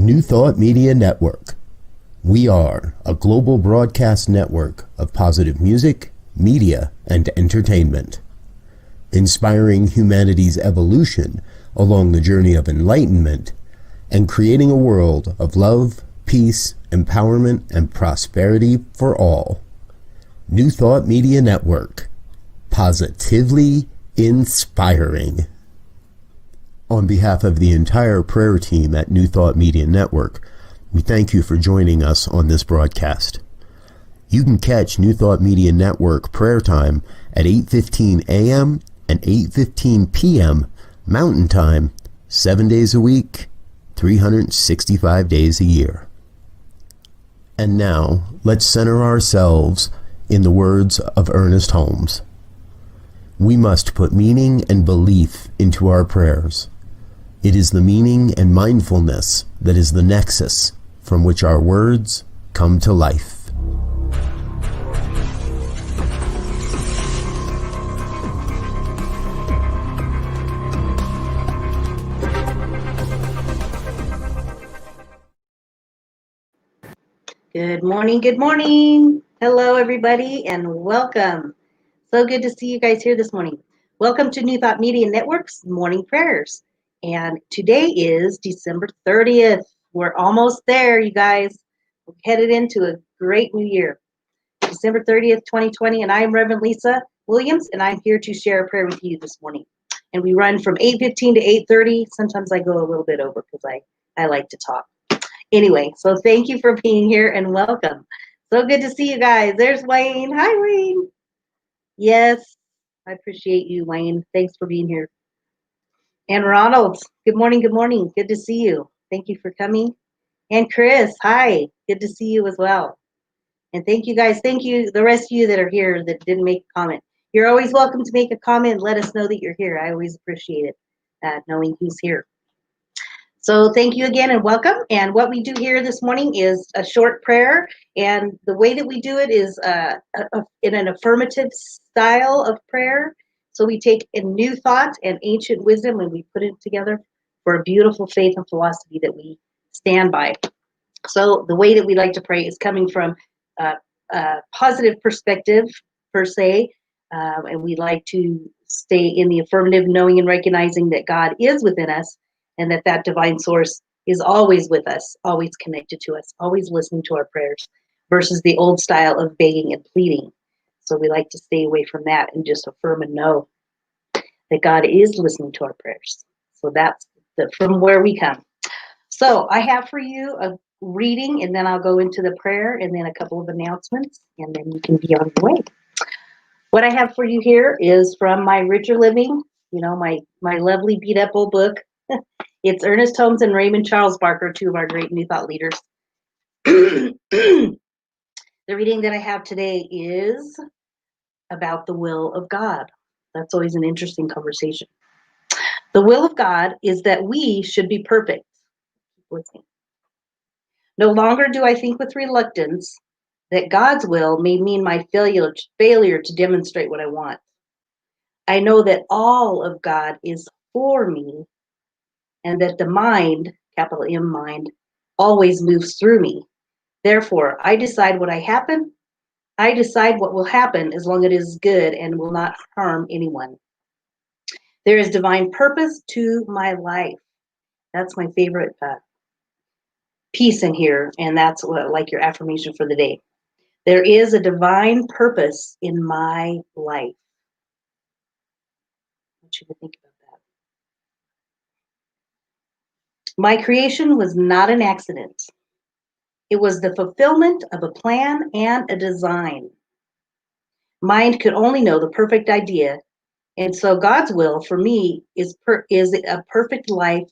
New Thought Media Network. We are a global broadcast network of positive music, media, and entertainment, inspiring humanity's evolution along the journey of enlightenment and creating a world of love, peace, empowerment, and prosperity for all. New Thought Media Network. Positively inspiring. On behalf of the entire prayer team at New Thought Media Network, we thank you for joining us on this broadcast. You can catch New Thought Media Network prayer time at 8:15 a.m. and 8:15 p.m. Mountain Time, 7 days a week, 365 days a year. And now, let's center ourselves in the words of Ernest Holmes. We must put meaning and belief into our prayers. It is the meaning and mindfulness that is the nexus from which our words come to life. Good morning, good morning. Hello, everybody, and welcome. So good to see you guys here this morning. Welcome to New Thought Media Network's Morning Prayers. And today is December 30th. We're almost there, you guys. We're headed into a great new year. December 30th, 2020, and I'm Reverend Lisa Williams, and I'm here to share a prayer with you this morning. And we run from 8:15 to 8:30. Sometimes I go a little bit over because I like to talk. Anyway, so thank you for being here and welcome. So good to see you guys. There's Wayne. Hi, Wayne. Yes, I appreciate you, Wayne. Thanks for being here. And Ronald, good morning, good morning. Good to see you. Thank you for coming. And Chris, hi. Good to see you as well. And thank you guys. Thank you, the rest of you that are here that didn't make a comment. You're always welcome to make a comment and let us know that you're here. I always appreciate it, knowing who's here. So thank you again and welcome. And what we do here this morning is a short prayer. And the way that we do it is in an affirmative style of prayer. So we take a new thought and ancient wisdom and we put it together for a beautiful faith and philosophy that we stand by. So the way that we like to pray is coming from a positive perspective, per se. And we like to stay in the affirmative, knowing and recognizing that God is within us and that divine source is always with us, always connected to us, always listening to our prayers, versus the old style of begging and pleading. So we like to stay away from that and just affirm and know that God is listening to our prayers. So that's from where we come. So I have for you a reading, and then I'll go into the prayer, and then a couple of announcements, and then you can be on your way. What I have for you here is from my Richer Living, my lovely beat up old book. It's Ernest Holmes and Raymond Charles Barker, two of our great New Thought leaders. The reading that I have today is about the will of God. That's always an interesting conversation. The will of God is that we should be perfect. No longer do I think with reluctance that God's will may mean my failure to demonstrate what I want. I know that all of God is for me, and that the mind, capital M mind, always moves through me. Therefore, I decide what I decide what will happen as long as it is good and will not harm anyone. There is divine purpose to my life. That's my favorite piece in here, and that's like your affirmation for the day. There is a divine purpose in my life. I want you to think about that. My creation was not an accident. It was the fulfillment of a plan and a design. Mind could only know the perfect idea, and so God's will for me is a perfect life.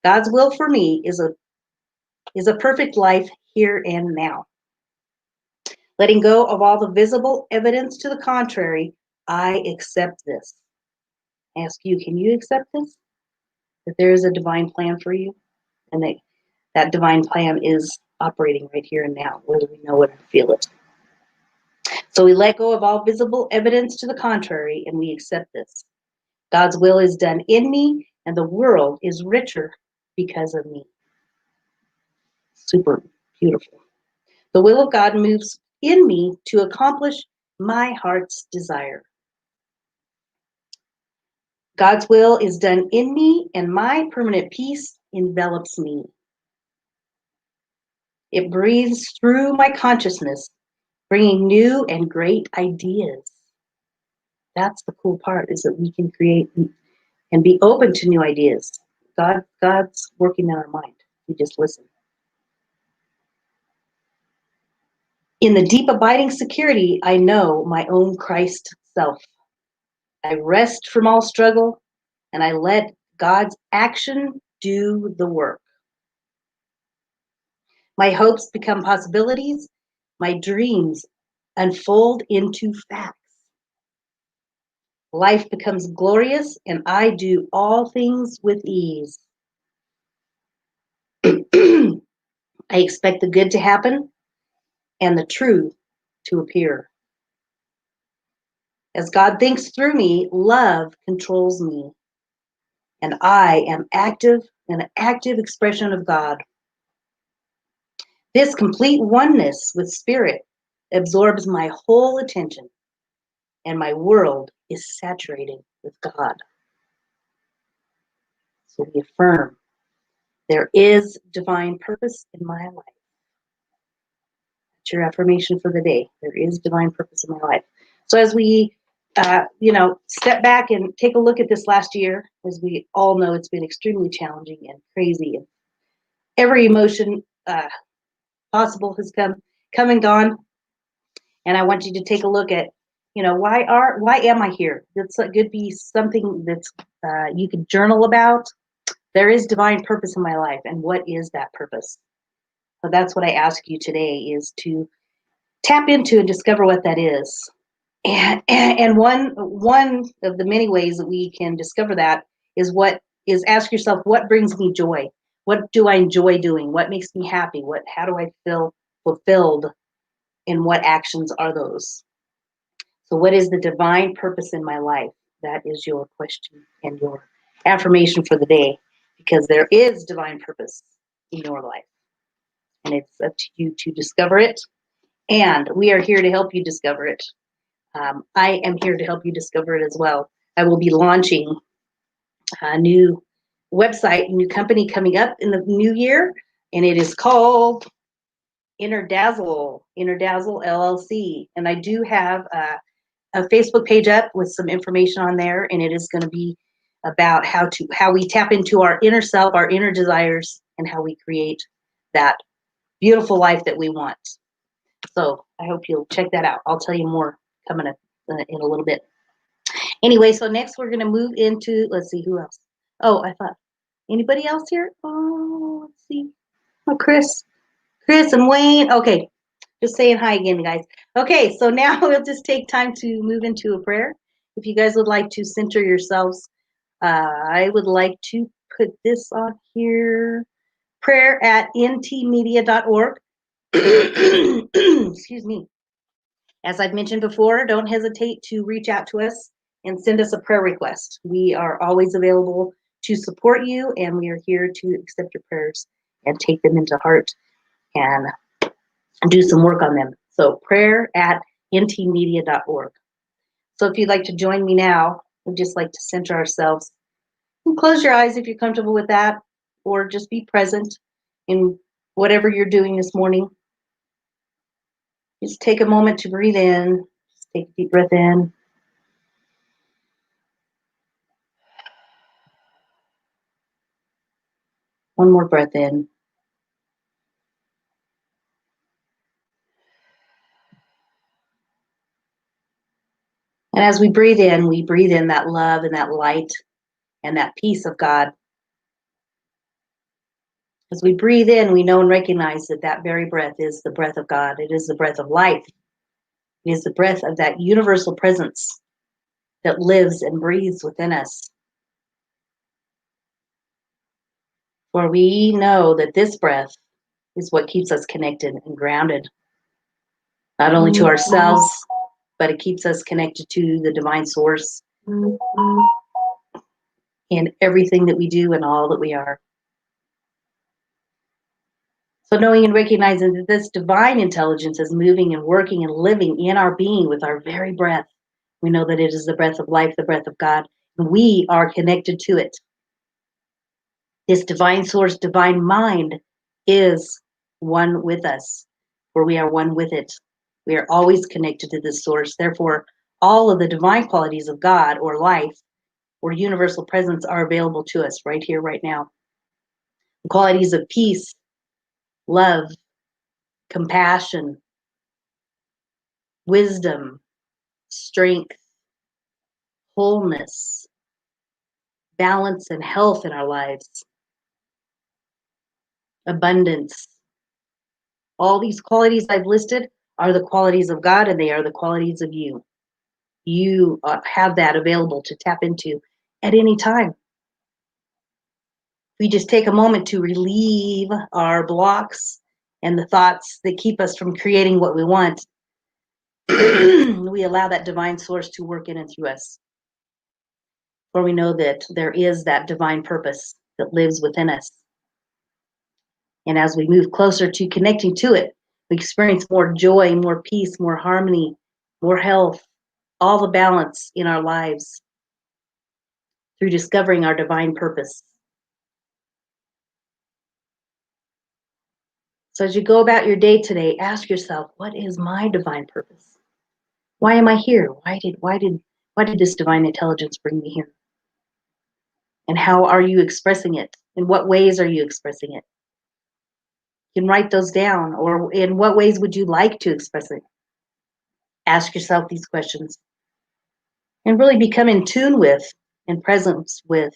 God's will for me is a perfect life here and now. Letting go of all the visible evidence to the contrary, I accept this. I ask you, can you accept this? That there is a divine plan for you, and that divine plan is operating right here and now, whether we know it or feel it. So we let go of all visible evidence to the contrary, and we accept this. God's will is done in me, and the world is richer because of me. super beautiful. The will of God moves in me to accomplish my heart's desire. God's will is done in me, and my permanent peace envelops me. It breathes through my consciousness, bringing new and great ideas. That's the cool part, is that we can create and be open to new ideas. God's working in our mind. We just listen. In the deep abiding security, I know my own Christ self. I rest from all struggle, and I let God's action do the work. My hopes become possibilities. My dreams unfold into facts. Life becomes glorious, and I do all things with ease. I expect the good to happen and the truth to appear. As God thinks through me, love controls me, and I am an active expression of God. This complete oneness with Spirit absorbs my whole attention, and my world is saturated with God. So we affirm, there is divine purpose in my life. That's your affirmation for the day. There is divine purpose in my life. So as we, step back and take a look at this last year, as we all know, it's been extremely challenging and crazy, and every emotion possible has come and gone. And I want you to take a look at, why am I here? That's could be something that's you can journal about. There is divine purpose in my life, and what is that purpose? So that's what I ask you today, is to tap into and discover what that is. And one of the many ways that we can discover that is ask yourself, what brings me joy? What do I enjoy doing? What makes me happy? How do I feel fulfilled? And what actions are those? So what is the divine purpose in my life? That is your question and your affirmation for the day, because there is divine purpose in your life. And it's up to you to discover it. And we are here to help you discover it. I am here to help you discover it as well. I will be launching a new website, a new company coming up in the new year, and it is called Inner Dazzle LLC. And I do have a Facebook page up with some information on there, and it is going to be about how we tap into our inner self, our inner desires, and how we create that beautiful life that we want. So I hope you'll check that out. I'll tell you more coming up in a little bit. Anyway, so next we're going to move into, let's see, who else? Oh, I thought, anybody else here? Oh, let's see. Oh, Chris and Wayne. Okay, just saying hi again, guys. Okay, so now we'll just take time to move into a prayer. If you guys would like to center yourselves, I would like to put this on here. Prayer at ntmedia.org. Excuse me. As I've mentioned before, don't hesitate to reach out to us and send us a prayer request. We are always available to support you, and we are here to accept your prayers and take them into heart and do some work on them. So prayer at ntmedia.org. So if you'd like to join me now, we'd just like to center ourselves. And close your eyes if you're comfortable with that, or just be present in whatever you're doing this morning. Just take a moment to breathe in. Just take a deep breath in. One more breath in. And as we breathe in that love and that light and that peace of God. As we breathe in, we know and recognize that that very breath is the breath of God. It is the breath of life. It is the breath of that universal presence that lives and breathes within us. For we know that this breath is what keeps us connected and grounded, not only to ourselves, but it keeps us connected to the divine source in everything that we do and all that we are. So knowing and recognizing that this divine intelligence is moving and working and living in our being with our very breath. We know that it is the breath of life, the breath of God. And we are connected to it. This divine source, divine mind is one with us, for we are one with it. We are always connected to this source. Therefore, all of the divine qualities of God or life or universal presence are available to us right here, right now. The qualities of peace, love, compassion, wisdom, strength, wholeness, balance, and health in our lives, abundance. All these qualities I've listed are the qualities of God, and they are the qualities of you. You have that available to tap into at any time. We just take a moment to relieve our blocks and the thoughts that keep us from creating what we want. We allow that divine source to work in and through us. For we know that there is that divine purpose that lives within us. And as we move closer to connecting to it, we experience more joy, more peace, more harmony, more health, all the balance in our lives through discovering our divine purpose. So as you go about your day today, ask yourself, what is my divine purpose? Why am I here? Why did this divine intelligence bring me here? And how are you expressing it? In what ways are you expressing it? You can write those down, or in what ways would you like to express it? Ask yourself these questions and really become in tune with and presence with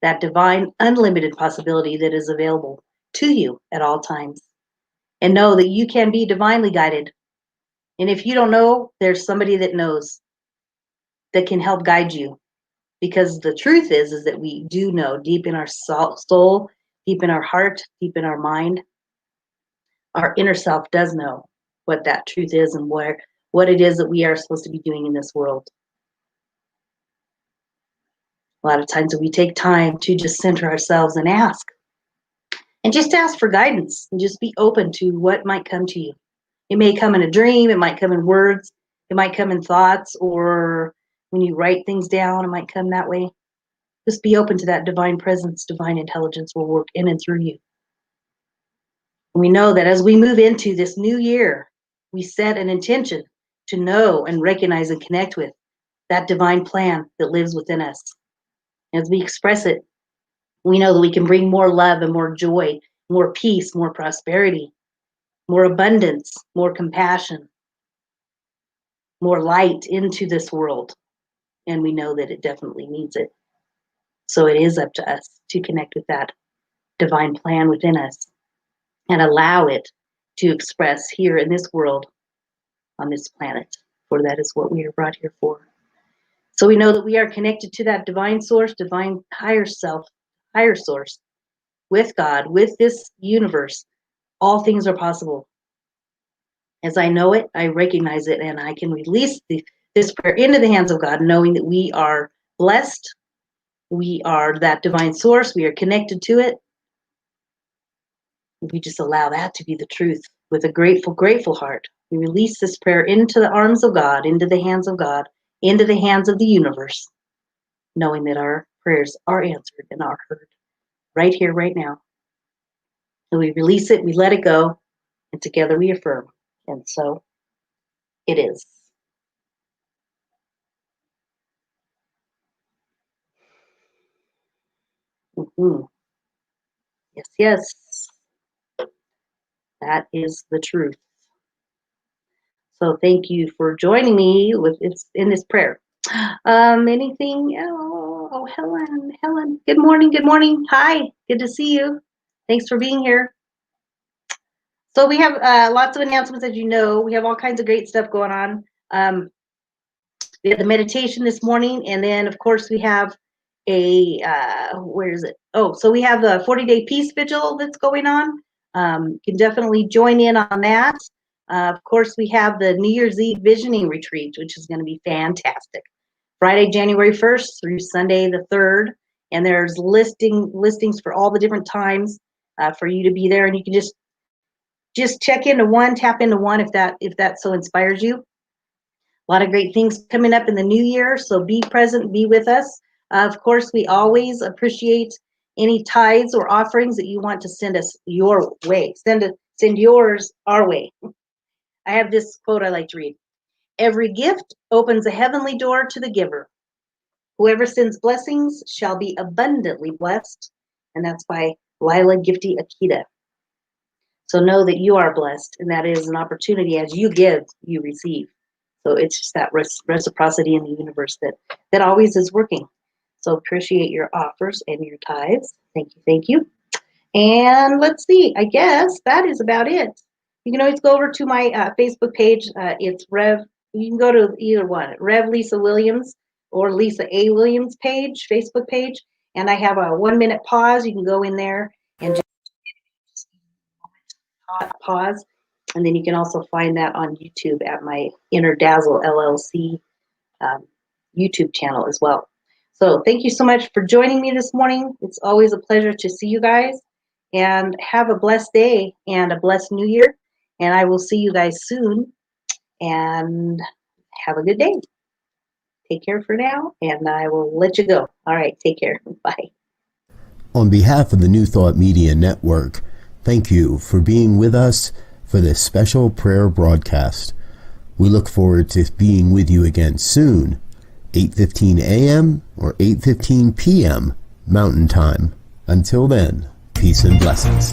that divine unlimited possibility that is available to you at all times. And know that you can be divinely guided. And if you don't know, there's somebody that knows that can help guide you. Because the truth is that we do know deep in our soul, deep in our heart, deep in our mind, our inner self does know what that truth is and what it is that we are supposed to be doing in this world. A lot of times we take time to just center ourselves and ask. And just ask for guidance and just be open to what might come to you. It may come in a dream, it might come in words, it might come in thoughts, or when you write things down, it might come that way. Just be open to that divine presence, divine intelligence will work in and through you. And we know that as we move into this new year, we set an intention to know and recognize and connect with that divine plan that lives within us. As we express it, we know that we can bring more love and more joy, more peace, more prosperity, more abundance, more compassion, more light into this world. And we know that it definitely needs it. So it is up to us to connect with that divine plan within us and allow it to express here in this world, on this planet, for that is what we are brought here for. So we know that we are connected to that divine source, divine higher self, higher source, with God, with this universe. All things are possible. As I know it, I recognize it, and I can release this prayer into the hands of God, knowing that we are blessed. We are that divine source. We are connected to it. We just allow that to be the truth with a grateful, grateful heart. We release this prayer into the arms of God, into the hands of God, into the hands of the universe, knowing that our prayers are answered and are heard right here, right now. So we release it, we let it go, and together we affirm. And so it is. Mm-hmm. Yes, yes. That is the truth. So thank you for joining me in this prayer. Anything else? Oh, Helen. Good morning. Good morning. Hi. Good to see you. Thanks for being here. So we have lots of announcements, as you know. We have all kinds of great stuff going on. We had the meditation this morning, and then of course we have where is it? Oh, so we have the 40-day peace vigil that's going on. You can definitely join in on that. Of course, we have the New Year's Eve visioning retreat, which is going to be fantastic. Friday, January 1st through Sunday the 3rd, and there's listings for all the different times. for you to be there, and you can just check into one, tap into one if that so inspires you. A lot of great things coming up in the new year, so be present, be with us. Of course, we always appreciate any tithes or offerings that you want to send us your way. Send yours our way. I have this quote I like to read. Every gift opens a heavenly door to the giver. Whoever sends blessings shall be abundantly blessed. And that's by Lila Gifty Akita. So know that you are blessed, and that is an opportunity. As you give, you receive. So it's just that reciprocity in the universe that always is working. So appreciate your offers and your tithes. Thank you, thank you. And let's see, I guess that is about it. You can always go over to my Facebook page. It's Rev, you can go to either one, Rev Lisa Williams or Lisa A. Williams page, Facebook page. And I have a 1-minute pause. You can go in there and just pause. And then you can also find that on YouTube at my Inner Dazzle LLC YouTube channel as well. So thank you so much for joining me this morning. It's always a pleasure to see you guys, and have a blessed day and a blessed new year. And I will see you guys soon, and have a good day. Take care for now, and I will let you go. All right, take care. Bye. On behalf of the New Thought Media Network, thank you for being with us for this special prayer broadcast. We look forward to being with you again soon, 8:15 a.m. or 8:15 p.m. Mountain Time. Until then, peace and blessings.